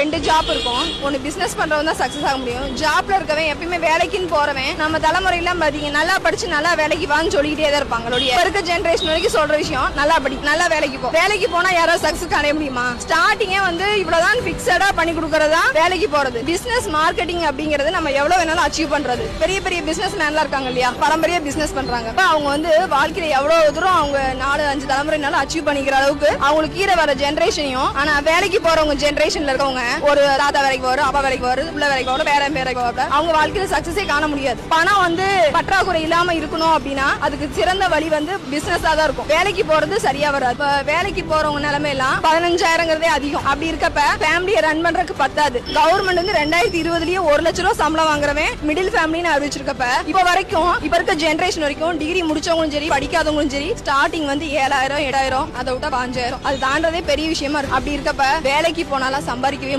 2 job இருக்கும். ஒன்னு business பண்றவன் தான் சக்சஸ் ஆக முடியும். ஜாப்ல இருக்கவன் எப்பயுமே வேலைக்குன்னு போறவன் நம்ம தலைமுறையெல்லாம் பாத்தீங்க நல்லா படிச்சு நல்லா வேலைக்கு வான்னு சொல்லிக்கிட்டே தான் இருப்பாங்க. இருக்க ஜெனரேஷன் வரைக்கும் சொல்ற விஷயம் நல்லா படி நல்லா வேலைக்கு போ. வேலைக்கு போனா யாராவது சக்சஸ் அடைய முடியுமா? ஸ்டார்டிங்கே வந்து இவ்வளவுதான் பிக்ஸடா பண்ணி கொடுக்கறதா வேலைக்கு போறது. பிசினஸ் மார்க்கெட்டிங் அப்படிங்கறது நம்ம எவ்வளவு வேணாலும் அச்சீவ் பண்றது. பெரிய பெரிய பிசினஸ் மேன்லாம் இருக்காங்க இல்லையா, பரம்பரையா பிசினஸ் பண்றாங்க. அவங்க வந்து வாழ்க்கையில எவ்வளவு தூரம் அவங்க 4-5 தலைமுறைனால அச்சீவ் பண்ணிக்கிற அளவுக்கு அவங்களுக்கு கீழே வர ஜெனரேஷனையும், ஆனா வேலைக்கு போறவங்க ஜெனரேஷன்ல இருக்கவங்க ஒரு தாத்தா வேலைக்கு வரும், அப்பா வேலைக்கு வரும், பிள்ளை வேலைக்கு வரும், பேரன் வேலைக்கு வரும், அவங்க வாழ்க்கையில சக்சஸே காண முடியாது. பணம் வந்து பற்றாக்குறை இல்லாம இருக்கணும் அப்படின்னா அதுக்கு சிறந்த வழி வந்து பிசினஸா தான் இருக்கும். வேலைக்கு போறது சரியா வராது. வேலைக்கு போறவங்க நிலைமை எல்லாம் 15,000 அதிகம். அப்படி இருக்கப்ப ஃபேமிலியை ரன் பண்றதுக்கு பத்தாது. கவர்மெண்ட் வந்து 2020லயே 1 லட்சம் ரூபாய் சம்பளம் வாங்குறவன் மிடில் ஃபேமிலின்னு அறிவிச்சிருக்கப்ப இப்ப வரைக்கும் இப்ப இருக்க ஜெனரேஷன் வரைக்கும் டிகிரி முடிச்சவங்களும் சரி படிக்காதவங்களும் சரி ஸ்டார்டிங் வந்து 7,000 7,000 அதை விட்டா 5,000 அது தாண்டதே பெரிய விஷயமா இருக்கு. அப்படி இருக்கப்ப வேலைக்கு போனாலும் சம்பாதிக்கவே